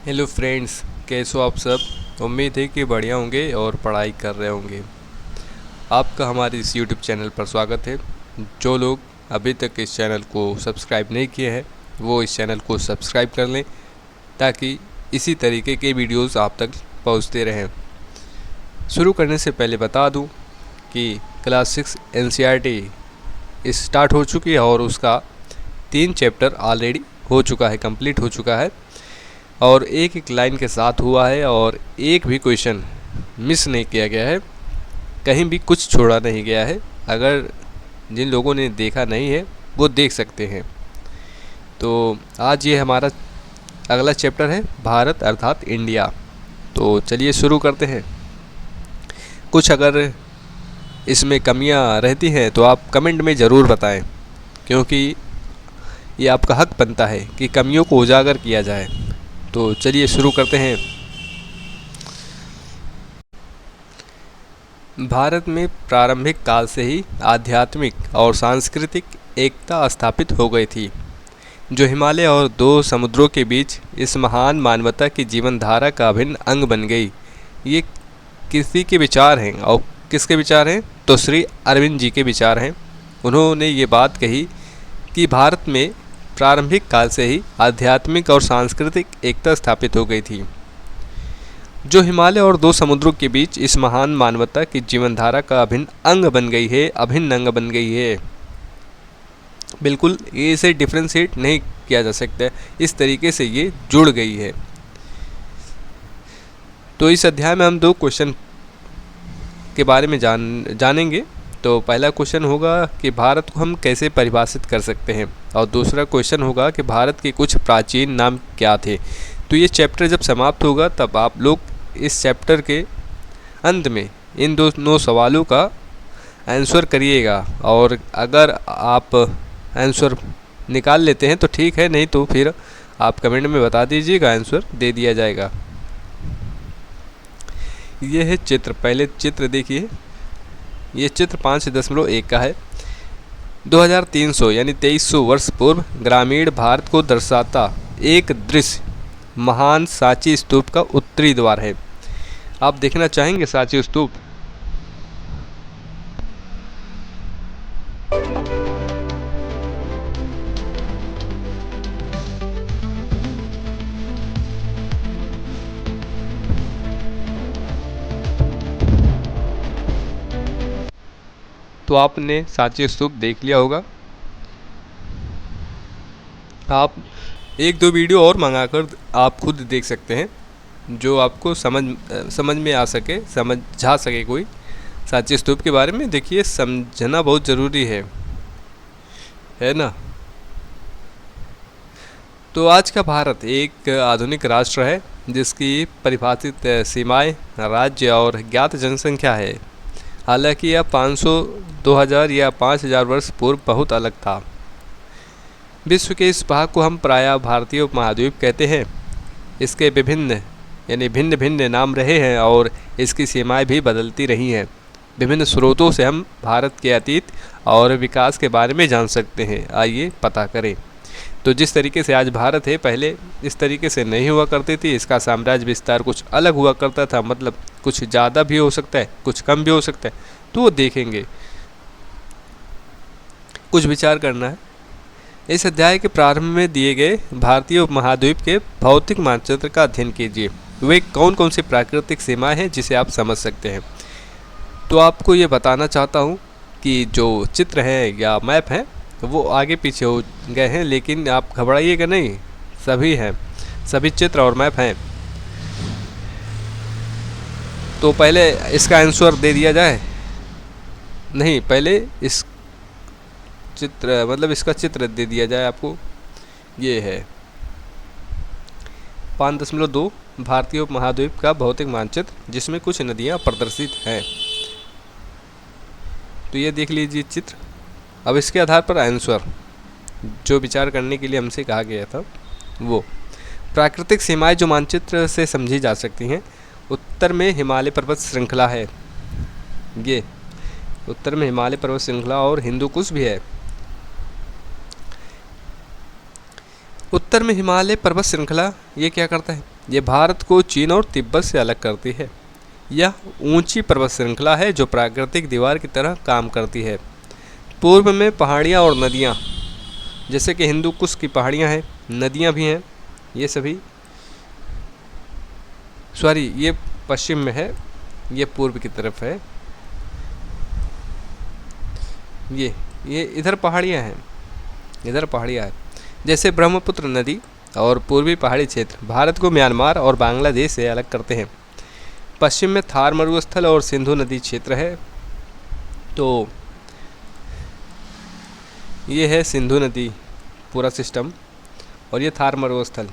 Hello friends, कैसे हो आप सब। उम्मीद है कि बढ़िया होंगे और पढ़ाई कर रहे होंगे। आपका हमारे इस यूट्यूब चैनल पर स्वागत है। जो लोग अभी तक इस चैनल को सब्सक्राइब नहीं किए हैं वो इस चैनल को सब्सक्राइब कर लें ताकि इसी तरीके के वीडियोस आप तक पहुंचते रहें। शुरू करने से पहले बता दूं कि क्लास 6 एनसीईआरटी स्टार्ट हो चुकी है और उसका 3 चैप्टर ऑलरेडी हो चुका है, कंप्लीट हो चुका है और एक एक लाइन के साथ हुआ है और एक भी क्वेश्चन मिस नहीं किया गया है, कहीं भी कुछ छोड़ा नहीं गया है। अगर जिन लोगों ने देखा नहीं है वो देख सकते हैं। तो आज ये हमारा अगला चैप्टर है भारत अर्थात इंडिया। तो चलिए शुरू करते हैं। कुछ अगर इसमें कमियां रहती हैं तो आप कमेंट में ज़रूर बताएं, क्योंकि ये आपका हक बनता है कि कमियों को उजागर किया जाए। तो चलिए शुरू करते हैं। भारत में प्रारंभिक काल से ही आध्यात्मिक और सांस्कृतिक एकता स्थापित हो गई थी, जो हिमालय और 2 समुद्रों के बीच इस महान मानवता की जीवन धारा का अभिन्न अंग बन गई। ये किसी के विचार हैं और किसके विचार हैं? तो श्री अरविंद जी के विचार हैं। उन्होंने ये बात कही कि भारत में प्रारंभिक काल से ही आध्यात्मिक और सांस्कृतिक एकता स्थापित हो गई थी, जो हिमालय और 2 समुद्रों के बीच इस महान मानवता की जीवनधारा का अभिन्न अंग बन गई है, अभिन्न अंग बन गई है। बिल्कुल ये इसे डिफ्रेंशिएट नहीं किया जा सकता, इस तरीके से ये जुड़ गई है। तो इस अध्याय में हम 2 क्वेश्चन के बारे में जानेंगे। तो पहला क्वेश्चन होगा कि भारत को हम कैसे परिभाषित कर सकते हैं, और दूसरा क्वेश्चन होगा कि भारत के कुछ प्राचीन नाम क्या थे। तो ये चैप्टर जब समाप्त होगा तब आप लोग इस चैप्टर के अंत में इन दोनों सवालों का आंसर करिएगा, और अगर आप आंसर निकाल लेते हैं तो ठीक है, नहीं तो फिर आप कमेंट में बता दीजिएगा, आंसर दे दिया जाएगा। ये है चित्र, पहले चित्र देखिए। ये चित्र 5.1 का है। 2300 यानी 2300 वर्ष पूर्व ग्रामीण भारत को दर्शाता एक दृश्य महान सांची स्तूप का उत्तरी द्वार है। आप देखना चाहेंगे सांची स्तूप? तो आपने सांची स्तूप देख लिया होगा। आप 1-2 वीडियो और मंगाकर आप खुद देख सकते हैं, जो आपको समझ में आ सके, समझा सके कोई सांची स्तूप के बारे में। देखिए, समझना बहुत ज़रूरी है ना। तो आज का भारत एक आधुनिक राष्ट्र है जिसकी परिभाषित सीमाएं, राज्य और ज्ञात जनसंख्या है। हालांकि यह 500, 2000 या 5000 वर्ष पूर्व बहुत अलग था। विश्व के इस भाग को हम प्रायः भारतीय उपमहाद्वीप कहते हैं। इसके विभिन्न यानी भिन्न भिन्न नाम रहे हैं और इसकी सीमाएं भी बदलती रही हैं। विभिन्न स्रोतों से हम भारत के अतीत और विकास के बारे में जान सकते हैं। आइए पता करें। तो जिस तरीके से आज भारत है, पहले इस तरीके से नहीं हुआ करती थी। इसका साम्राज्य विस्तार कुछ अलग हुआ करता था, मतलब कुछ ज़्यादा भी हो सकता है, कुछ कम भी हो सकता है, तो वो देखेंगे। कुछ विचार करना है। इस अध्याय के प्रारंभ में दिए गए भारतीय उपमहाद्वीप के भौतिक मानचित्र का अध्ययन कीजिए। वे कौन कौन सी प्राकृतिक सीमाएं हैं जिसे आप समझ सकते हैं। तो आपको ये बताना चाहता हूँ कि जो चित्र हैं या मैप हैं वो आगे पीछे हो गए हैं, लेकिन आप घबराइएगा नहीं, सभी हैं, सभी चित्र और मैप हैं। तो पहले इसका आंसर दे दिया जाए? नहीं, पहले इस चित्र मतलब इसका चित्र दे दिया जाए आपको। ये है 5.2 भारतीय उपमहाद्वीप का भौतिक मानचित्र, जिसमें कुछ नदियाँ प्रदर्शित हैं। तो ये देख लीजिए चित्र। अब इसके आधार पर आंसर जो विचार करने के लिए हमसे कहा गया था वो प्राकृतिक सीमाएं जो मानचित्र से समझी जा सकती हैं। उत्तर में हिमालय पर्वत श्रृंखला है, ये उत्तर में हिमालय पर्वत श्रृंखला और हिंदू कुश भी है। उत्तर में हिमालय पर्वत श्रृंखला ये क्या करता है? ये भारत को चीन और तिब्बत से अलग करती है। यह ऊंची पर्वत श्रृंखला है जो प्राकृतिक दीवार की तरह काम करती है। पूर्व में पहाड़ियाँ और नदियाँ, जैसे कि हिंदू कुश की पहाड़ियाँ हैं, नदियाँ भी हैं, ये सभी ये पश्चिम में है, ये पूर्व की तरफ है। ये इधर पहाड़ियाँ हैं, इधर पहाड़ियाँ हैं। जैसे ब्रह्मपुत्र नदी और पूर्वी पहाड़ी क्षेत्र भारत को म्यांमार और बांग्लादेश से अलग करते हैं। पश्चिम में थार मरुस्थल और सिंधु नदी क्षेत्र है। तो ये है सिंधु नदी पूरा सिस्टम, और ये थार मरुस्थल।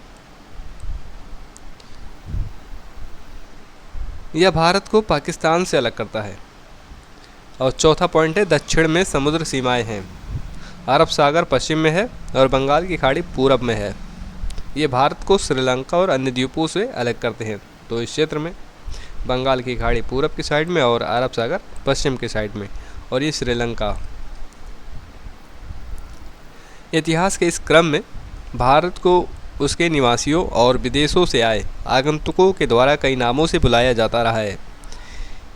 यह भारत को पाकिस्तान से अलग करता है। और चौथा पॉइंट है, दक्षिण में समुद्र सीमाएं हैं। अरब सागर पश्चिम में है और बंगाल की खाड़ी पूरब में है। ये भारत को श्रीलंका और अन्य द्वीपों से अलग करते हैं। तो इस क्षेत्र में बंगाल की खाड़ी पूरब की साइड में और अरब सागर पश्चिम की साइड में, और ये श्रीलंका। इतिहास के इस क्रम में भारत को उसके निवासियों और विदेशों से आए आगंतुकों के द्वारा कई नामों से बुलाया जाता रहा है।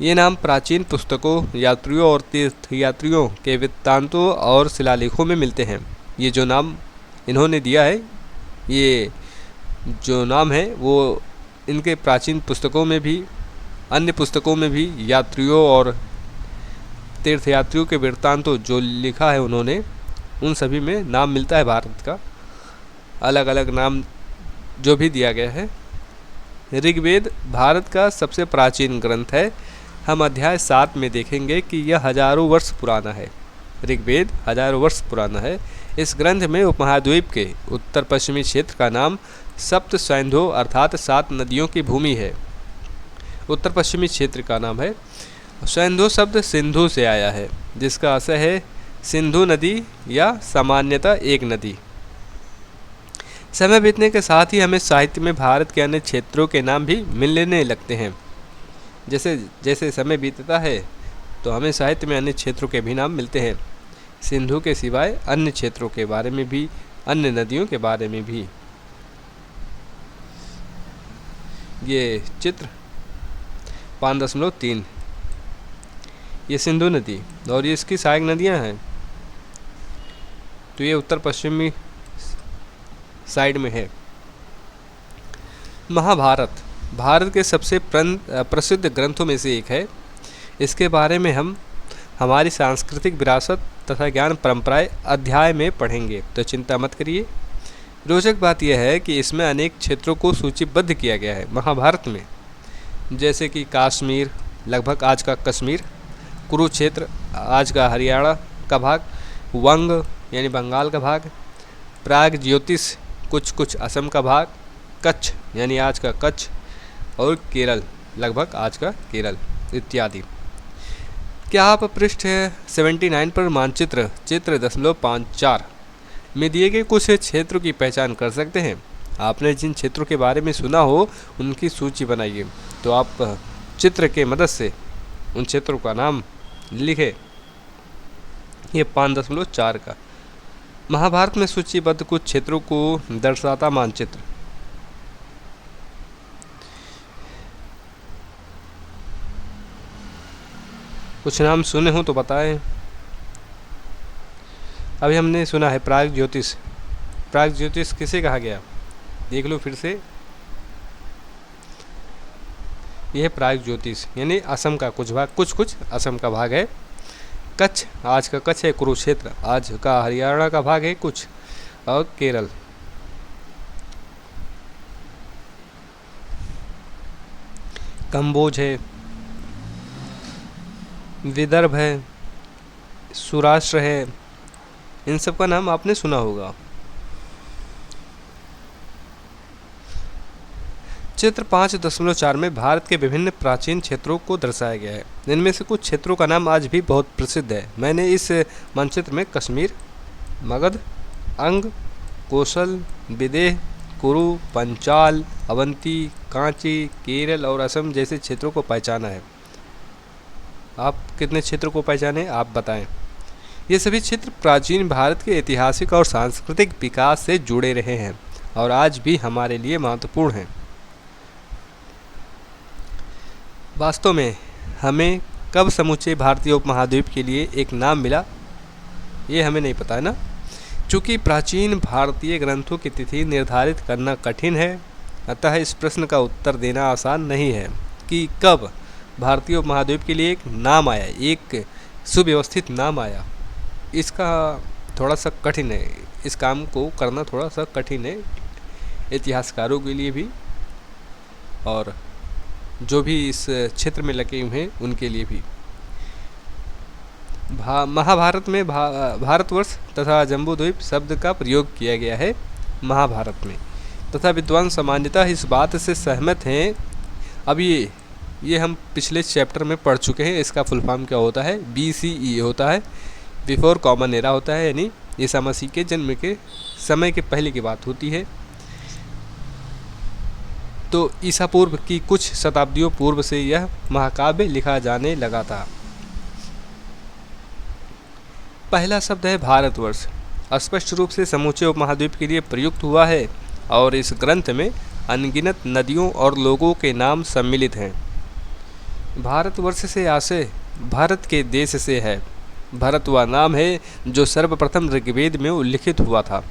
ये नाम प्राचीन पुस्तकों, यात्रियों और तीर्थयात्रियों के वृत्तांतों और शिलालेखों में मिलते हैं। ये जो नाम इन्होंने दिया है, ये जो नाम है वो इनके प्राचीन पुस्तकों में भी, अन्य पुस्तकों में भी यात्रियों और तीर्थयात्रियों के वृत्तांतों जो लिखा है उन्होंने, उन सभी में नाम मिलता है भारत का। अलग अलग नाम जो भी दिया गया है। ऋग्वेद भारत का सबसे प्राचीन ग्रंथ है। हम अध्याय 7 में देखेंगे कि यह हजारों वर्ष पुराना है। ऋग्वेद हजारों वर्ष पुराना है। इस ग्रंथ में उपमहाद्वीप के उत्तर पश्चिमी क्षेत्र का नाम सप्त सैंधो अर्थात 7 नदियों की भूमि है। उत्तर पश्चिमी क्षेत्र का नाम है। सैंधो शब्द सिंधु से आया है, जिसका अर्थ है सिंधु नदी या सामान्यतः एक नदी। समय बीतने के साथ ही हमें साहित्य में भारत के अन्य क्षेत्रों के नाम भी मिलने लगते हैं। जैसे जैसे समय बीतता है तो हमें साहित्य में अन्य क्षेत्रों के भी नाम मिलते हैं, सिंधु के सिवाय अन्य क्षेत्रों के बारे में भी, अन्य नदियों के बारे में भी। ये चित्र 5.3, ये सिंधु नदी और ये इसकी सहायक नदियां हैं। तो ये उत्तर पश्चिमी साइड में है। महाभारत भारत के सबसे प्रसिद्ध ग्रंथों में से एक है। इसके बारे में हम हमारी सांस्कृतिक विरासत तथा ज्ञान परंपराएं अध्याय में पढ़ेंगे, तो चिंता मत करिए। रोचक बात यह है कि इसमें अनेक क्षेत्रों को सूचीबद्ध किया गया है महाभारत में, जैसे कि काश्मीर लगभग आज का कश्मीर, कुरुक्षेत्र आज का हरियाणा का भाग, वंग यानी बंगाल का भाग, प्राग ज्योतिष कुछ असम का भाग, कच्छ यानी आज का कच्छ, और केरल लगभग आज का केरल इत्यादि। क्या आप पृष्ठ 79 पर मानचित्र चित्र 0.54 में दिए गए कुछ क्षेत्रों की पहचान कर सकते हैं? आपने जिन क्षेत्रों के बारे में सुना हो उनकी सूची बनाइए। तो आप चित्र के मदद से उन क्षेत्रों का नाम लिखें। ये 5.4 का महाभारत में सूचीबद्ध कुछ क्षेत्रों को दर्शाता मानचित्र। कुछ नाम सुने हो तो बताएं। अभी हमने सुना है प्राग ज्योतिष। प्राग ज्योतिष किसे कहा गया, देख लो फिर से। यह है प्राग ज्योतिष यानी असम का कुछ भाग, कुछ असम का भाग है। कच्छ आज का कच्छ है, कुरुक्षेत्र आज का हरियाणा का भाग है कुछ, और केरल। कंबोज है, विदर्भ है, सौराष्ट्र है, इन सब का नाम आपने सुना होगा। चित्र 5.4 में भारत के विभिन्न प्राचीन क्षेत्रों को दर्शाया गया है। इनमें से कुछ क्षेत्रों का नाम आज भी बहुत प्रसिद्ध है। मैंने इस मानचित्र में कश्मीर, मगध, अंग, कोसल, विदेह, कुरु, पंचाल, अवंती, कांची, केरल और असम जैसे क्षेत्रों को पहचाना है। आप कितने क्षेत्रों को पहचाने आप बताएं। ये सभी क्षेत्र प्राचीन भारत के ऐतिहासिक और सांस्कृतिक विकास से जुड़े रहे हैं और आज भी हमारे लिए महत्वपूर्ण हैं। वास्तव में हमें कब समूचे भारतीय उपमहाद्वीप के लिए एक नाम मिला, ये हमें नहीं पता है ना। चूँकि प्राचीन भारतीय ग्रंथों की तिथि निर्धारित करना कठिन है, अतः इस प्रश्न का उत्तर देना आसान नहीं है कि कब भारतीय उपमहाद्वीप के लिए एक नाम आया, एक सुव्यवस्थित नाम आया। इसका थोड़ा सा कठिन है, इस काम को करना थोड़ा सा कठिन है इतिहासकारों के लिए भी, और जो भी इस क्षेत्र में लगे हुए हैं उनके लिए भी। महाभारत में भारतवर्ष तथा जम्बूद्वीप शब्द का प्रयोग किया गया है महाभारत में, तथा विद्वान सामान्यतः इस बात से सहमत हैं। अब ये हम पिछले चैप्टर में पढ़ चुके हैं। इसका फुल फॉर्म क्या होता है? BCE होता है, बिफोर कॉमन एरा होता है, यानी ईसा मसीह के जन्म के समय के पहले की बात होती है। तो ईसा पूर्व की कुछ शताब्दियों पूर्व से यह महाकाव्य लिखा जाने लगा था। पहला शब्द है भारतवर्ष। स्पष्ट रूप से समूचे उपमहाद्वीप के लिए प्रयुक्त हुआ है और इस ग्रंथ में अनगिनत नदियों और लोगों के नाम सम्मिलित हैं। भारतवर्ष से आशय भारत के देश से है। भरत वह नाम है जो सर्वप्रथम ऋग्वेद में उल्लिखित हुआ था।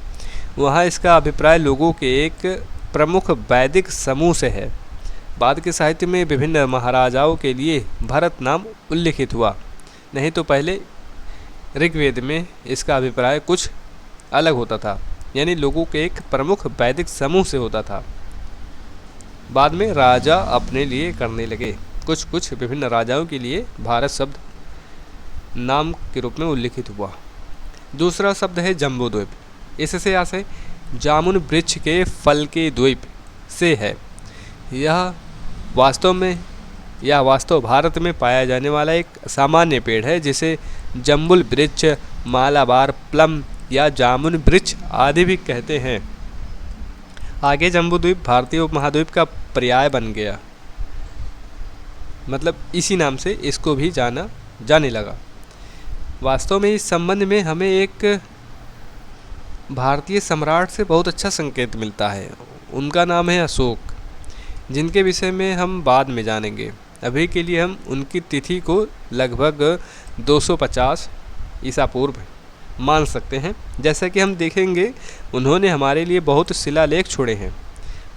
वहाँ इसका अभिप्राय लोगों के एक प्रमुख वैदिक समूह से है। बाद के साहित्य में विभिन्न महाराजाओं के लिए भरत नाम उल्लिखित हुआ, नहीं तो पहले ऋग्वेद में इसका अभिप्राय कुछ अलग होता था, यानी लोगों के एक प्रमुख वैदिक समूह से होता था। बाद में राजा अपने लिए करने लगे, कुछ विभिन्न राजाओं के लिए भारत शब्द नाम के रूप में उल्लिखित हुआ। दूसरा शब्द है जम्बूद्वीप। इससे आशय जामुन वृक्ष के फल के द्वीप से है। यह वास्तव भारत में पाया जाने वाला एक सामान्य पेड़ है, जिसे जम्बुल वृक्ष, मालाबार प्लम या जामुन वृक्ष आदि भी कहते हैं। आगे जम्बूद्वीप भारतीय उपमहाद्वीप का पर्याय बन गया, मतलब इसी नाम से इसको भी जाने लगा। वास्तव में इस संबंध में हमें एक भारतीय सम्राट से बहुत अच्छा संकेत मिलता है। उनका नाम है अशोक, जिनके विषय में हम बाद में जानेंगे। अभी के लिए हम उनकी तिथि को लगभग 250 ईसा पूर्व मान सकते हैं। जैसा कि हम देखेंगे, उन्होंने हमारे लिए बहुत शिलालेख छोड़े हैं।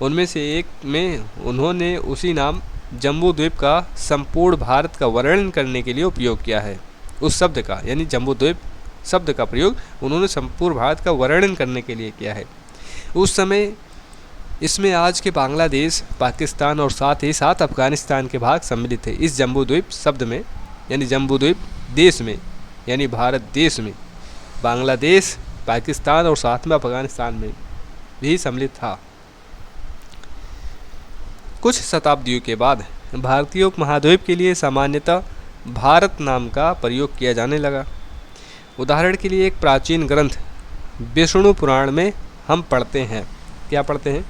उनमें से एक में उन्होंने उसी नाम जम्बूद्वीप का संपूर्ण भारत का वर्णन करने के लिए उपयोग किया है। उस शब्द का, यानी जम्बूद्वीप शब्द का प्रयोग उन्होंने संपूर्ण भारत का वर्णन करने के लिए किया है। उस समय इसमें आज के बांग्लादेश, पाकिस्तान और साथ ही साथ अफगानिस्तान के भाग सम्मिलित थे। इस जम्बूद्वीप शब्द में, यानी जम्बूद्वीप देश में, यानी भारत देश में बांग्लादेश, पाकिस्तान और साथ में अफगानिस्तान में भी सम्मिलित था। कुछ शताब्दियों के बाद भारतीय उपमहाद्वीप के लिए सामान्यतः भारत नाम का प्रयोग किया जाने लगा। उदाहरण के लिए एक प्राचीन ग्रंथ विष्णु पुराण में हम पढ़ते हैं। क्या पढ़ते हैं?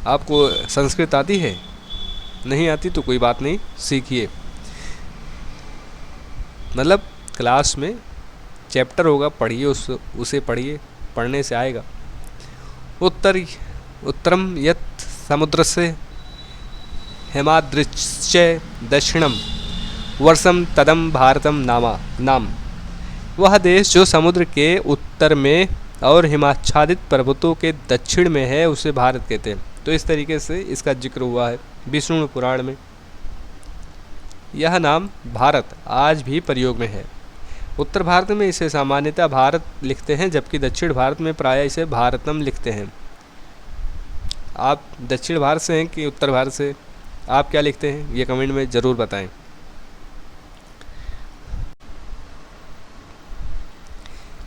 आपको संस्कृत आती है? नहीं आती तो कोई बात नहीं, सीखिए। मतलब क्लास में चैप्टर होगा, पढ़िए, उसे पढ़िए, पढ़ने से आएगा। उत्तरम यत् समुद्रस्य हिमाद्रिश्च दक्षिणम वर्षम तदम भारतम नाम। वह देश जो समुद्र के उत्तर में और हिमाच्छादित पर्वतों के दक्षिण में है, उसे भारत कहते हैं। तो इस तरीके से इसका जिक्र हुआ है विष्णु पुराण में। यह नाम भारत आज भी प्रयोग में है। उत्तर भारत में इसे सामान्यतः भारत लिखते हैं, जबकि दक्षिण भारत में प्रायः इसे भारतम लिखते हैं। आप दक्षिण भारत से हैं कि उत्तर भारत से? आप क्या लिखते हैं ये कमेंट में ज़रूर बताएं।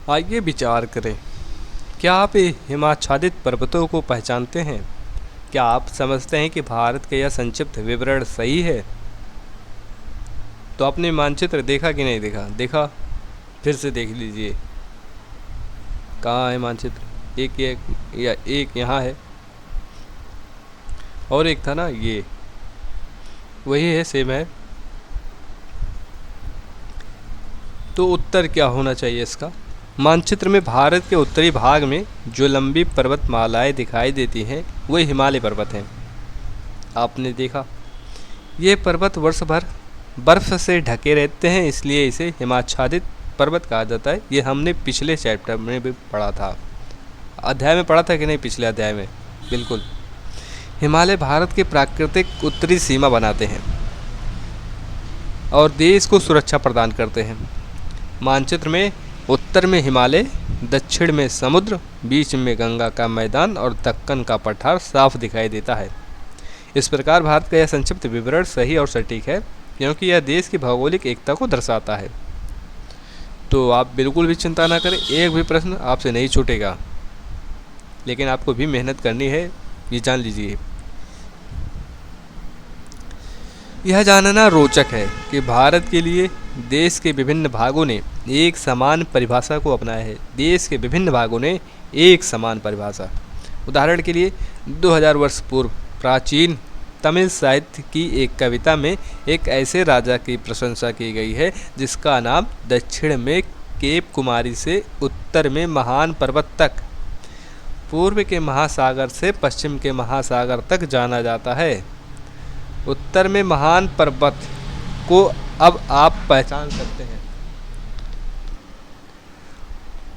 आइए विचार करें। क्या आप हिमाच्छादित पर्वतों को पहचानते हैं? क्या आप समझते हैं कि भारत का यह संक्षिप्त विवरण सही है? तो आपने मानचित्र देखा कि नहीं देखा? देखा? फिर से देख लीजिए। कहाँ है मानचित्र? एक यहाँ है और एक था ना, ये वही है, सेम है। तो उत्तर क्या होना चाहिए इसका? मानचित्र में भारत के उत्तरी भाग में जो लंबी पर्वतमालाएं दिखाई देती हैं, वही हिमालय पर्वत हैं। आपने देखा ये पर्वत वर्ष भर बर्फ़ से ढके रहते हैं, इसलिए इसे हिमाच्छादित पर्वत कहा जाता है। ये हमने पिछले चैप्टर में भी पढ़ा था, अध्याय में पढ़ा था कि नहीं, पिछले अध्याय में, बिल्कुल। हिमालय भारत की प्राकृतिक उत्तरी सीमा बनाते हैं और देश को सुरक्षा प्रदान करते हैं। मानचित्र में उत्तर में हिमालय, दक्षिण में समुद्र, बीच में गंगा का मैदान और दक्कन का पठार साफ दिखाई देता है। इस प्रकार भारत का यह संक्षिप्त विवरण सही और सटीक है, क्योंकि यह देश की भौगोलिक एकता को दर्शाता है। तो आप बिल्कुल भी चिंता ना करें, एक भी प्रश्न आपसे नहीं छूटेगा, लेकिन आपको भी मेहनत करनी है, ये जान लीजिए। यह जानना रोचक है कि भारत के लिए देश के विभिन्न भागों ने एक समान परिभाषा को अपनाया है। देश के विभिन्न भागों ने एक समान परिभाषा। उदाहरण के लिए 2000 वर्ष पूर्व प्राचीन तमिल साहित्य की एक कविता में एक ऐसे राजा की प्रशंसा की गई है जिसका नाम दक्षिण में केप कुमारी से उत्तर में महान पर्वत तक, पूर्व के महासागर से पश्चिम के महासागर तक जाना जाता है। उत्तर में महान पर्वत को अब आप पहचान सकते हैं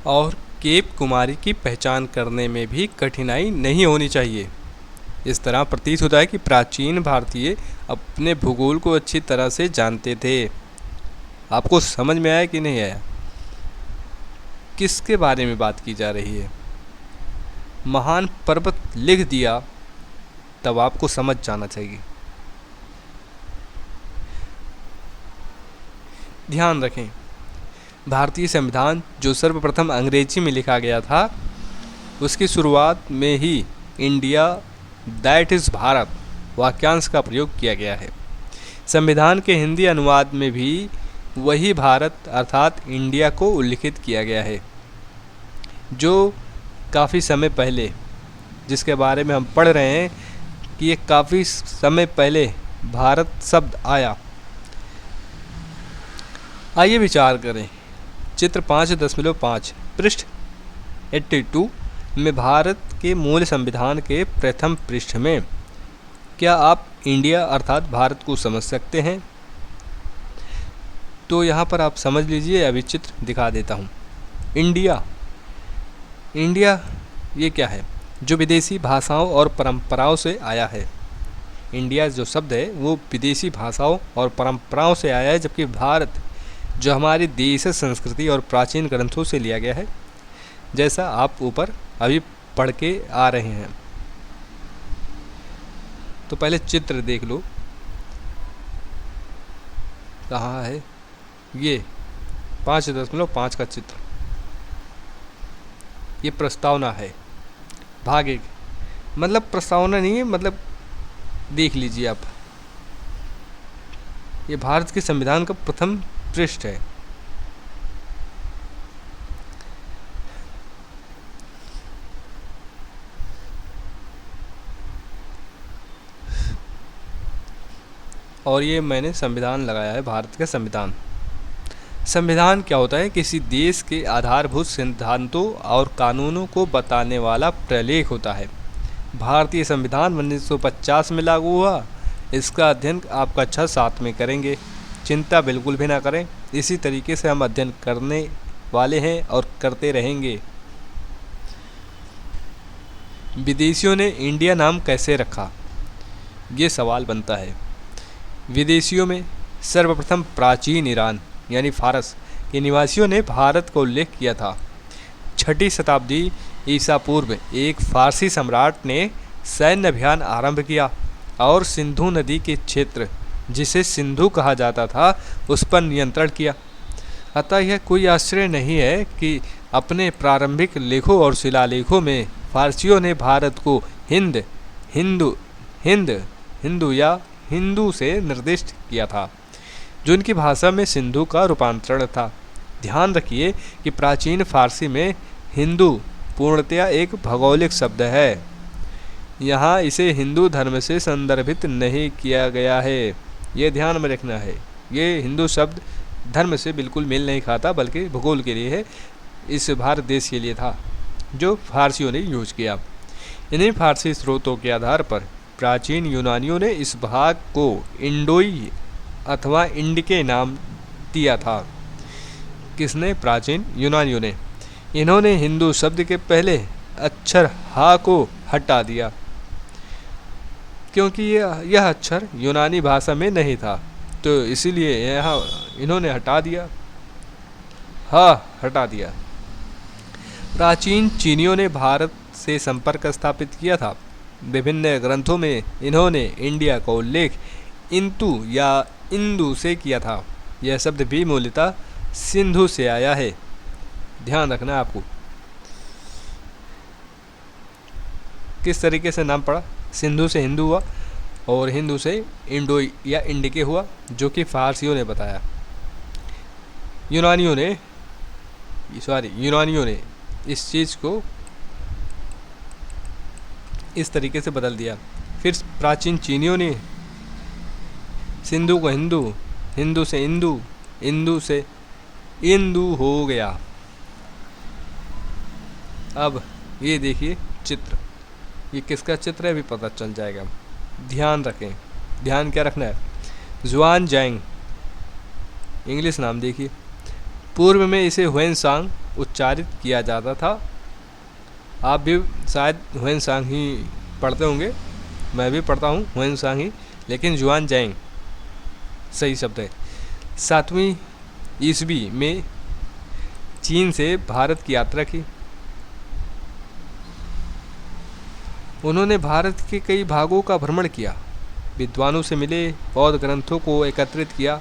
और केप कुमारी की पहचान करने में भी कठिनाई नहीं होनी चाहिए। इस तरह प्रतीत होता है कि प्राचीन भारतीय अपने भूगोल को अच्छी तरह से जानते थे। आपको समझ में आया कि नहीं आया? किसके बारे में बात की जा रही है? महान पर्वत लिख दिया तब आपको समझ जाना चाहिए। ध्यान रखें, भारतीय संविधान जो सर्वप्रथम अंग्रेजी में लिखा गया था, उसकी शुरुआत में ही इंडिया दैट इज़ भारत वाक्यांश का प्रयोग किया गया है। संविधान के हिंदी अनुवाद में भी वही भारत अर्थात इंडिया को उल्लिखित किया गया है, जो काफ़ी समय पहले, जिसके बारे में हम पढ़ रहे हैं कि ये काफ़ी समय पहले भारत शब्द आया। आइए विचार करें। चित्र 5.5 पृष्ठ 82 में भारत के मूल संविधान के प्रथम पृष्ठ में क्या आप इंडिया अर्थात भारत को समझ सकते हैं? तो यहाँ पर आप समझ लीजिए, अभी चित्र दिखा देता हूँ। इंडिया ये क्या है? जो विदेशी भाषाओं और परंपराओं से आया है। इंडिया जो शब्द है वो विदेशी भाषाओं और परंपराओं से आया है, जबकि भारत जो हमारी देश संस्कृति और प्राचीन ग्रंथों से लिया गया है, जैसा आप ऊपर अभी पढ़ के आ रहे हैं। तो पहले चित्र देख लो, कहाँ है ये 5.5 का चित्र। ये प्रस्तावना है, भाग 1। मतलब प्रस्तावना नहीं है, मतलब देख लीजिए आप, ये भारत के संविधान का प्रथम पृष्ठ है। और ये मैंने संविधान लगाया है, भारत का संविधान। संविधान क्या होता है? किसी देश के आधारभूत सिद्धांतों और कानूनों को बताने वाला प्रलेख होता है। भारतीय संविधान 1950 में लागू हुआ। इसका अध्ययन आप कक्षा 7 में करेंगे, चिंता बिल्कुल भी ना करें। इसी तरीके से हम अध्ययन करने वाले हैं और करते रहेंगे। विदेशियों ने इंडिया नाम कैसे रखा, ये सवाल बनता है। विदेशियों में सर्वप्रथम प्राचीन ईरान यानी फारस के निवासियों ने भारत को उल्लेख किया था। 6ठी शताब्दी ईसा पूर्व एक फारसी सम्राट ने सैन्य अभियान आरंभ किया और सिंधु नदी के क्षेत्र, जिसे सिंधु कहा जाता था, उस पर नियंत्रण किया। अतः यह कोई आश्चर्य नहीं है कि अपने प्रारंभिक लेखों और शिलालेखों में फारसियों ने भारत को हिंदू या हिंदू से निर्दिष्ट किया था, जो उनकी भाषा में सिंधु का रूपांतरण था। ध्यान रखिए कि प्राचीन फारसी में हिंदू पूर्णतया एक भौगोलिक शब्द है। यहाँ इसे हिंदू धर्म से संदर्भित नहीं किया गया है, ये ध्यान में रखना है। ये हिंदू शब्द धर्म से बिल्कुल मेल नहीं खाता, बल्कि भूगोल के लिए है, इस भारत देश के लिए था, जो फारसियों ने यूज किया। इन्हीं फारसी स्रोतों के आधार पर प्राचीन यूनानियों ने इस भाग को इंडोई अथवा इंडिके नाम दिया था। किसने? प्राचीन यूनानियों ने। इन्होंने हिंदू शब्द के पहले अक्षर हा को हटा दिया, क्योंकि यह अक्षर यूनानी भाषा में नहीं था, तो इसीलिए यहाँ इन्होंने हटा दिया, हा हटा दिया। प्राचीन चीनियों ने भारत से संपर्क स्थापित किया था। विभिन्न ग्रंथों में इन्होंने इंडिया का उल्लेख इंतु या इंदु से किया था। यह शब्द भी मूलतः सिंधु से आया है, ध्यान रखना आपको। किस तरीके से नाम पड़ा? सिंधु से हिंदू हुआ और हिंदू से इंडो या इंडिके हुआ, जो कि फारसियों ने बताया। यूनानियों ने इस चीज़ को इस तरीके से बदल दिया। फिर प्राचीन चीनियों ने सिंधु को हिंदू, हिंदू से इंदु, इंदु से इंदु हो गया। अब ये देखिए चित्र, ये किसका चित्र है अभी पता चल जाएगा। ध्यान रखें, ध्यान क्या रखना है? जुआन जैंग, इंग्लिश नाम देखिए। पूर्व में इसे ह्वेनसांग उच्चारित किया जाता था। आप भी शायद ह्वेनसांग ही पढ़ते होंगे, मैं भी पढ़ता हूँ ह्वेनसांग ही, लेकिन जुआन जैंग सही शब्द है। 7वीं ईस्वी में चीन से भारत की यात्रा की। उन्होंने भारत के कई भागों का भ्रमण किया, विद्वानों से मिले, बौद्ध ग्रंथों को एकत्रित किया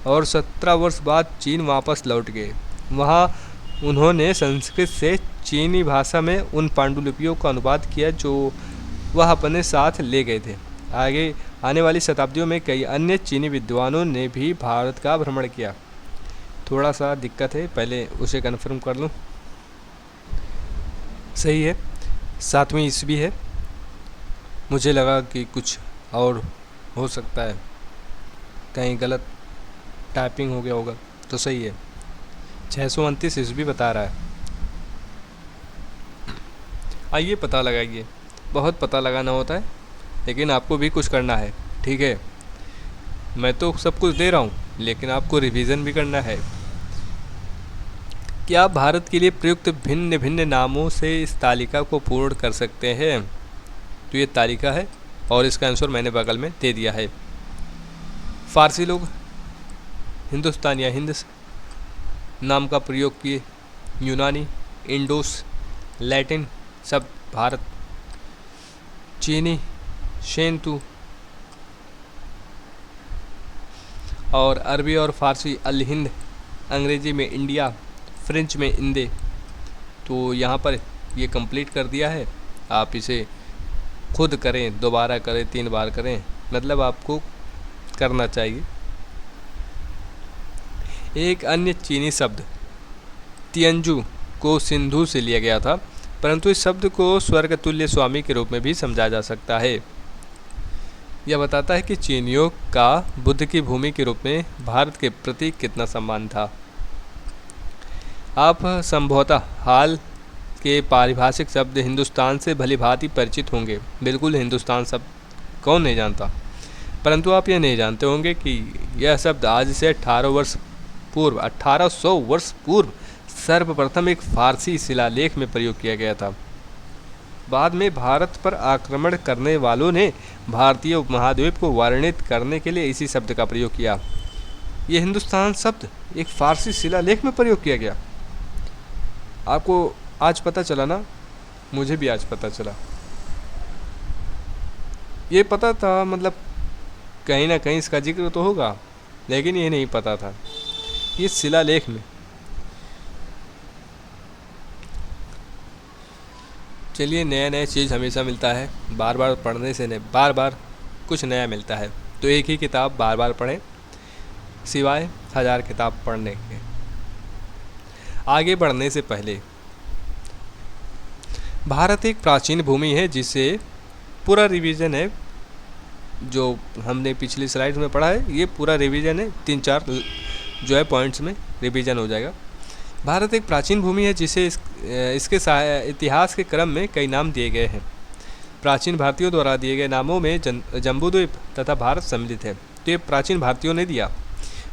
और 17 वर्ष बाद चीन वापस लौट गए। वहाँ उन्होंने संस्कृत से चीनी भाषा में उन पांडुलिपियों का अनुवाद किया जो वह अपने साथ ले गए थे। आगे आने वाली शताब्दियों में कई अन्य चीनी विद्वानों ने भी भारत का भ्रमण किया। थोड़ा सा दिक्कत है, पहले उसे कन्फर्म कर लूँ। सही है, 7वीं ईस्वी है। मुझे लगा कि कुछ और हो सकता है, कहीं गलत टाइपिंग हो गया होगा, तो सही है। 629 ईस्वी बता रहा है। आइए पता लगाइए। बहुत पता लगाना होता है, लेकिन आपको भी कुछ करना है, ठीक है? मैं तो सब कुछ दे रहा हूँ, लेकिन आपको रिवीजन भी करना है। क्या आप भारत के लिए प्रयुक्त भिन्न भिन्न नामों से इस तालिका को पूर्ण कर सकते हैं? तो ये तालिका है और इसका आंसर मैंने बगल में दे दिया है। फारसी लोग हिंदुस्तान या हिंद नाम का प्रयोग किए। यूनानी, इंडोस, लैटिन सब भारत, चीनी शेंतु और अरबी और फारसी अल हिंद, अंग्रेजी में इंडिया, फ्रेंच में इंदे। तो यहाँ पर ये कंप्लीट कर दिया है। आप इसे खुद करें, दोबारा करें, 3 बार करें, मतलब आपको करना चाहिए। एक अन्य चीनी शब्द तियंजू को सिंधु से लिया गया था, परंतु इस शब्द को स्वर्ग तुल्य स्वामी के रूप में भी समझा जा सकता है। यह बताता है कि चीनियों का बुद्ध की भूमि के रूप में भारत के प्रति कितना सम्मान था। आप संभवतः हाल के पारिभाषिक शब्द हिंदुस्तान से भली भांति परिचित होंगे। बिल्कुल, हिंदुस्तान शब्द कौन नहीं जानता, परंतु आप यह नहीं जानते होंगे कि यह शब्द आज से 1800 वर्ष पूर्व सर्वप्रथम एक फारसी शिलालेख में प्रयोग किया गया था। बाद में भारत पर आक्रमण करने वालों ने भारतीय उपमहाद्वीप को वर्णित करने के लिए इसी शब्द का प्रयोग किया। यह हिंदुस्तान शब्द एक फारसी शिलालेख में प्रयोग किया गया। आपको आज पता चला ना? मुझे भी आज पता चला। ये पता था, मतलब कहीं ना कहीं इसका जिक्र तो होगा, लेकिन ये नहीं पता था ये शिलालेख में। चलिए, नया नया चीज़ हमेशा मिलता है, बार बार पढ़ने से नहीं, बार बार कुछ नया मिलता है। तो एक ही किताब बार बार पढ़ें, सिवाय 1000 किताब पढ़ने के। आगे बढ़ने से पहले, भारत एक प्राचीन भूमि है जिसे पूरा रिवीजन है। जो हमने पिछली स्लाइड में पढ़ा है, ये पूरा रिवीजन है। 3-4 जो है पॉइंट्स में रिवीजन हो जाएगा। भारत एक प्राचीन भूमि है जिसे इसके इतिहास के क्रम में कई नाम दिए गए हैं। प्राचीन भारतीयों द्वारा दिए गए नामों में जम्बूद्वीप तथा भारत सम्मिलित है, तो ये प्राचीन भारतीयों ने दिया।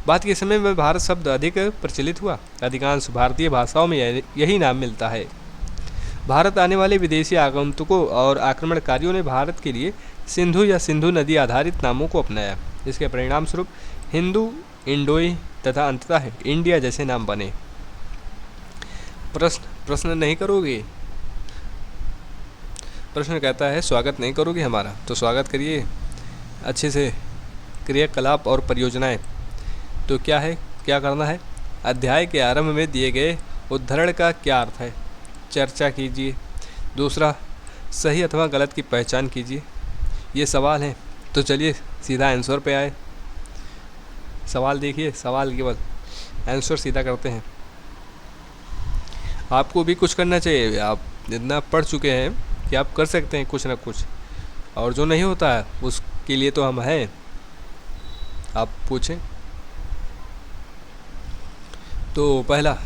बाद के समय में भारत शब्द अधिक प्रचलित हुआ। अधिकांश भारतीय भाषाओं में यही नाम मिलता है। भारत आने वाले विदेशी आगंतुकों और आक्रमणकारियों ने भारत के लिए सिंधु या सिंधु नदी आधारित नामों को अपनाया। इसके परिणाम स्वरूप हिंदू, इंडोई तथा अंततः इंडिया जैसे नाम बने। प्रश्न नहीं करोगे? प्रश्न कहता है स्वागत नहीं करोगे हमारा, तो स्वागत करिए अच्छे से। क्रियाकलाप और परियोजनाएं, तो क्या है, क्या करना है? अध्याय के आरंभ में दिए गए उद्धरण का क्या अर्थ है, चर्चा कीजिए। दूसरा, सही अथवा गलत की पहचान कीजिए। ये सवाल हैं, तो चलिए सीधा आंसर पे आए। सवाल देखिए, सवाल केवल, आंसर सीधा करते हैं। आपको भी कुछ करना चाहिए। आप इतना पढ़ चुके हैं कि आप कर सकते हैं कुछ ना कुछ, और जो नहीं होता है उसके लिए तो हम हैं। आप पूछें। तो पहला,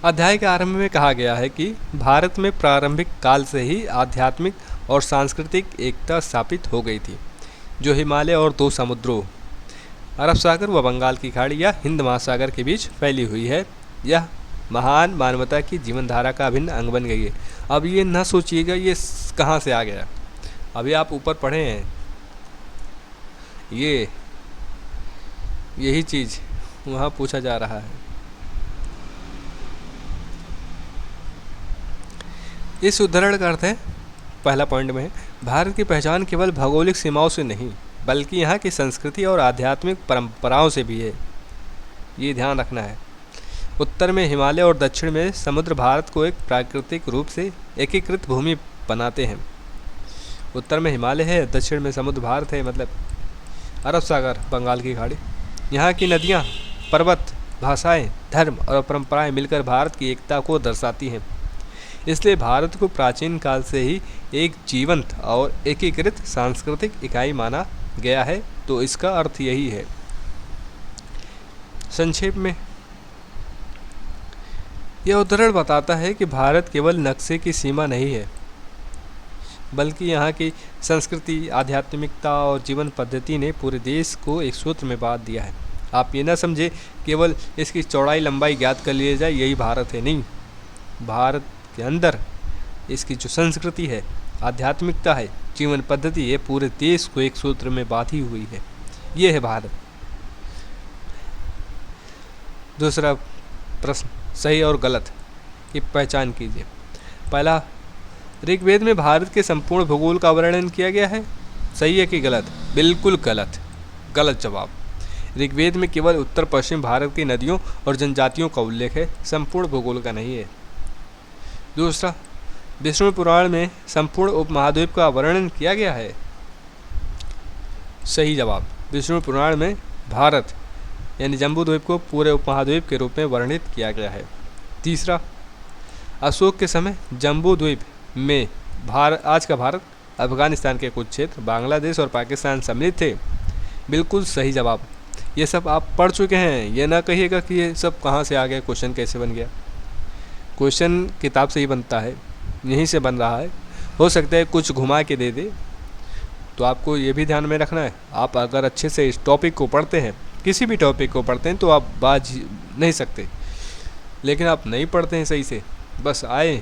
अध्याय के आरंभ में कहा गया है कि भारत में प्रारंभिक काल से ही आध्यात्मिक और सांस्कृतिक एकता स्थापित हो गई थी, जो हिमालय और दो समुद्रों अरब सागर व बंगाल की खाड़ी या हिंद महासागर के बीच फैली हुई है। यह महान मानवता की जीवन धारा का अभिन्न अंग बन गई है। अब ये ना सोचिएगा ये कहाँ से आ गया, अभी आप ऊपर पढ़े हैं, यही चीज़ वहाँ पूछा जा रहा है। इस उद्धरण का अर्थ है, पहला पॉइंट में, भारत की पहचान केवल भौगोलिक सीमाओं से नहीं बल्कि यहाँ की संस्कृति और आध्यात्मिक परंपराओं से भी है। ये ध्यान रखना है। उत्तर में हिमालय और दक्षिण में समुद्र भारत को एक प्राकृतिक रूप से एकीकृत भूमि बनाते हैं। उत्तर में हिमालय है, दक्षिण में समुद्र भारत है, मतलब अरब सागर, बंगाल की खाड़ी। यहाँ की नदियाँ, पर्वत, भाषाएं, धर्म और परंपराएं मिलकर भारत की एकता को दर्शाती हैं। इसलिए भारत को प्राचीन काल से ही एक जीवंत और एकीकृत सांस्कृतिक इकाई माना गया है। तो इसका अर्थ यही है। संक्षेप में यह उद्धरण बताता है कि भारत केवल नक्शे की सीमा नहीं है, बल्कि यहाँ की संस्कृति, आध्यात्मिकता और जीवन पद्धति ने पूरे देश को एक सूत्र में बांध दिया है। आप ये ना समझे केवल इसकी चौड़ाई लंबाई ज्ञात कर लिया जाए यही भारत है, नहीं। भारत के अंदर इसकी जो संस्कृति है, आध्यात्मिकता है, जीवन पद्धति है, पूरे देश को एक सूत्र में बांधी हुई है। ये है भारत। दूसरा प्रश्न, सही और गलत की पहचान कीजिए। पहला, ऋग्वेद में भारत के संपूर्ण भूगोल का वर्णन किया गया है, सही है कि गलत? बिल्कुल गलत, गलत जवाब। ऋग्वेद में केवल उत्तर पश्चिम भारत की नदियों और जनजातियों का उल्लेख है, संपूर्ण भूगोल का नहीं है। दूसरा, विष्णु पुराण में संपूर्ण उपमहाद्वीप का वर्णन किया गया है, सही जवाब। विष्णु पुराण में भारत यानी जम्बूद्वीप को पूरे उपमहाद्वीप के रूप में वर्णित किया गया है। तीसरा, अशोक के समय जम्बूद्वीप में आज का भारत, अफगानिस्तान के कुछ क्षेत्र, बांग्लादेश और पाकिस्तान सम्मिलित थे, बिल्कुल सही जवाब। ये सब आप पढ़ चुके हैं, ये ना कहिएगा कि ये सब कहाँ से आ गया, क्वेश्चन कैसे बन गया। क्वेश्चन किताब से ही बनता है, यहीं से बन रहा है। हो सकता है कुछ घुमा के दे दे, तो आपको ये भी ध्यान में रखना है। आप अगर अच्छे से इस टॉपिक को पढ़ते हैं, किसी भी टॉपिक को पढ़ते हैं, तो आप बाज नहीं सकते। लेकिन आप नहीं पढ़ते हैं सही से, बस आए,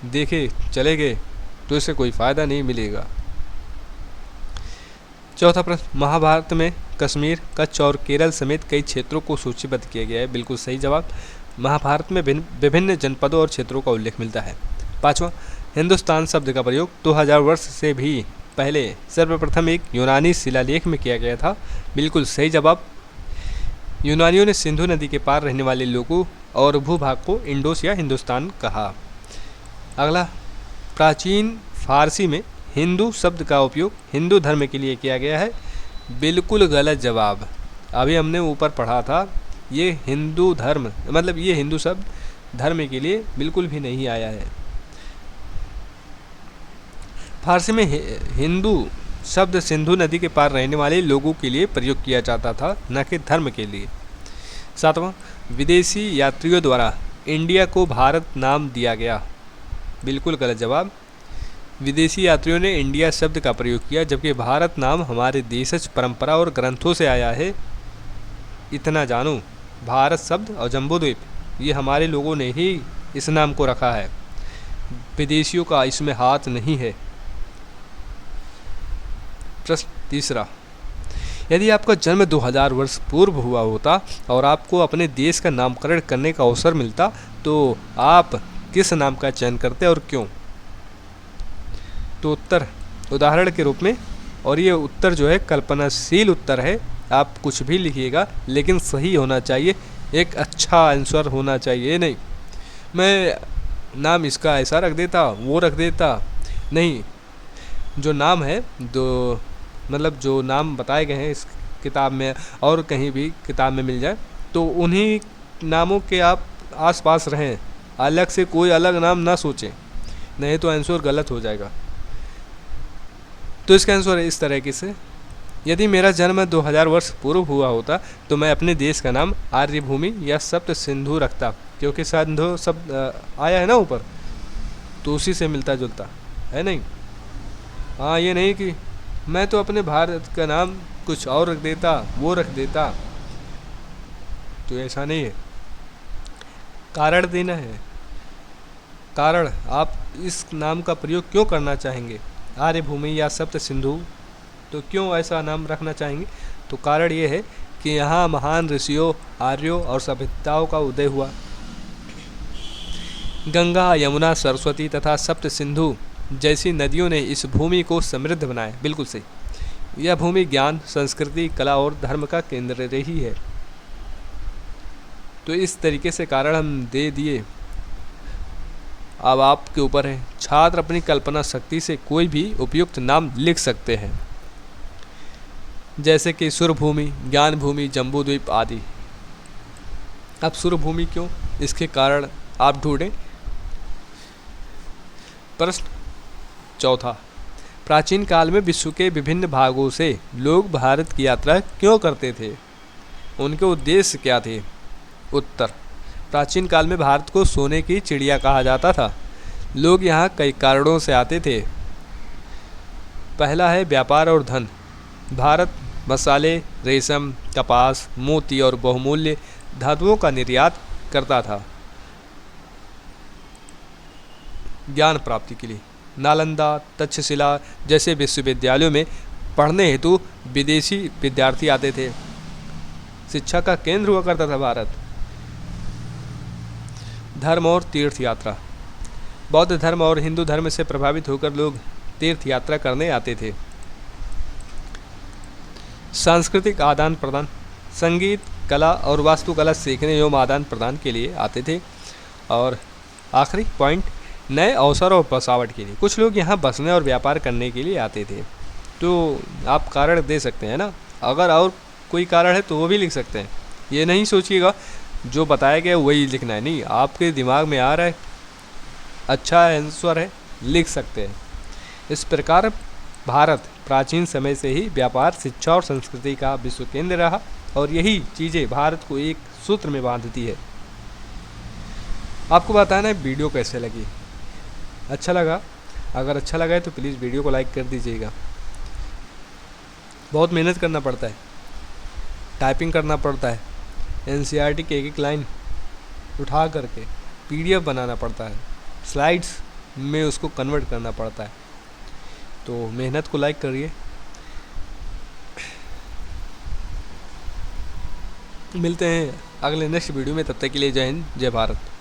देखे, चले गए, तो इससे कोई फ़ायदा नहीं मिलेगा। चौथा प्रश्न, महाभारत में कश्मीर, कच्छ और केरल समेत कई क्षेत्रों को सूचीबद्ध किया गया है, बिल्कुल सही जवाब। महाभारत में विभिन्न जनपदों और क्षेत्रों का उल्लेख मिलता है। पाँचवा, हिंदुस्तान शब्द का प्रयोग 2000 वर्ष से भी पहले सर्वप्रथम एक यूनानी शिलालेख में किया गया था, बिल्कुल सही जवाब। यूनानियों ने सिंधु नदी के पार रहने वाले लोगों और भूभाग को इंडोस या हिंदुस्तान कहा। अगला, प्राचीन फारसी में हिंदू शब्द का उपयोग हिंदू धर्म के लिए किया गया है, बिल्कुल गलत जवाब। अभी हमने ऊपर पढ़ा था, ये हिंदू धर्म मतलब ये हिंदू शब्द धर्म के लिए बिल्कुल भी नहीं आया है। फारसी में हिंदू शब्द सिंधु नदी के पार रहने वाले लोगों के लिए प्रयोग किया जाता था, न कि धर्म के लिए। सातवां, विदेशी यात्रियों द्वारा इंडिया को भारत नाम दिया गया, बिल्कुल गलत जवाब। विदेशी यात्रियों ने इंडिया शब्द का प्रयोग किया, जबकि भारत नाम हमारे देशज परंपरा और ग्रंथों से आया है। इतना जानो, भारत शब्द और जम्बूद्वीप ये हमारे लोगों ने ही इस नाम को रखा है, विदेशियों का इसमें हाथ नहीं है। प्रश्न तीसरा, यदि आपका जन्म 2000 वर्ष पूर्व हुआ होता और आपको अपने देश का नामकरण करने का अवसर मिलता तो आप किस नाम का चयन करते और क्यों? तो उत्तर उदाहरण के रूप में, और ये उत्तर जो है कल्पनाशील उत्तर है, आप कुछ भी लिखिएगा लेकिन सही होना चाहिए, एक अच्छा आंसर होना चाहिए। नहीं मैं नाम इसका ऐसा रख देता, वो रख देता, नहीं, जो नाम है मतलब जो नाम बताए गए हैं इस किताब में और कहीं भी किताब में मिल जाए तो उन्हीं नामों के आप आसपास रहें, अलग से कोई अलग नाम ना सोचें, नहीं तो आंसर गलत हो जाएगा। तो इसका आंसर है इस तरीके से, यदि मेरा जन्म 2000 वर्ष पूर्व हुआ होता तो मैं अपने देश का नाम आर्यभूमि या सप्त सिंधु रखता, क्योंकि सिंधु शब्द आया है ना ऊपर, तो उसी से मिलता जुलता है। नहीं हाँ, ये नहीं कि मैं तो अपने भारत का नाम कुछ और रख देता, वो रख देता, तो ऐसा नहीं है। कारण देना है, कारण आप इस नाम का प्रयोग क्यों करना चाहेंगे, आर्यभूमि या सप्त सिंधु, तो क्यों ऐसा नाम रखना चाहेंगे? तो कारण ये है कि यहाँ महान ऋषियों, आर्यों और सभ्यताओं का उदय हुआ। गंगा, यमुना, सरस्वती तथा सप्त सिंधु जैसी नदियों ने इस भूमि को समृद्ध बनाया। बिल्कुल सही। यह भूमि ज्ञान, संस्कृति, कला और धर्म का केंद्र रही है। तो इस तरीके से कारण हम दे दिए, अब आपके ऊपर है। छात्र अपनी कल्पना शक्ति से कोई भी उपयुक्त नाम लिख सकते हैं, जैसे कि सुरभूमि, ज्ञान भूमि, जम्बूद्वीप आदि। अब सुरभूमि क्यों, इसके कारण आप ढूंढें। प्रश्न चौथा, प्राचीन काल में विश्व के विभिन्न भागों से लोग भारत की यात्रा क्यों करते थे, उनके उद्देश्य क्या थे? उत्तर, प्राचीन काल में भारत को सोने की चिड़िया कहा जाता था। लोग यहाँ कई कारणों से आते थे। पहला है व्यापार और धन। भारत मसाले, रेशम, कपास, मोती और बहुमूल्य धातुओं का निर्यात करता था। ज्ञान प्राप्ति के लिए नालंदा, तक्षशिला जैसे विश्वविद्यालयों में पढ़ने हेतु विदेशी विद्यार्थी आते थे। शिक्षा का केंद्र हुआ करता था भारत। धर्म और तीर्थ यात्रा। बौद्ध धर्म और हिंदू धर्म से प्रभावित होकर लोग तीर्थ यात्रा करने आते थे। सांस्कृतिक आदान प्रदान। संगीत, कला और वास्तुकला सीखने एवं आदान प्रदान के लिए आते थे। और आखिरी पॉइंट, नए अवसर और बसावट के लिए। कुछ लोग यहाँ बसने और व्यापार करने के लिए आते थे। तो आप कारण दे सकते हैं ना, अगर और कोई कारण है तो वो भी लिख सकते हैं। ये नहीं सोचिएगा जो बताया गया वही लिखना है, नहीं, आपके दिमाग में आ रहा है अच्छा आंसर है, लिख सकते हैं। इस प्रकार भारत प्राचीन समय से ही व्यापार, शिक्षा और संस्कृति का विश्व केंद्र रहा और यही चीज़ें भारत को एक सूत्र में बांधती है। आपको बताना है वीडियो कैसे लगी, अच्छा लगा? अगर अच्छा लगा है तो प्लीज़ वीडियो को लाइक कर दीजिएगा। बहुत मेहनत करना पड़ता है, टाइपिंग करना पड़ता है, एनसीईआरटी की एक एक लाइन उठा करके पीडीएफ बनाना पड़ता है, स्लाइड्स में उसको कन्वर्ट करना पड़ता है। तो मेहनत को लाइक करिए। मिलते हैं अगले नेक्स्ट वीडियो में, तब तक के लिए जय हिंद, जय भारत।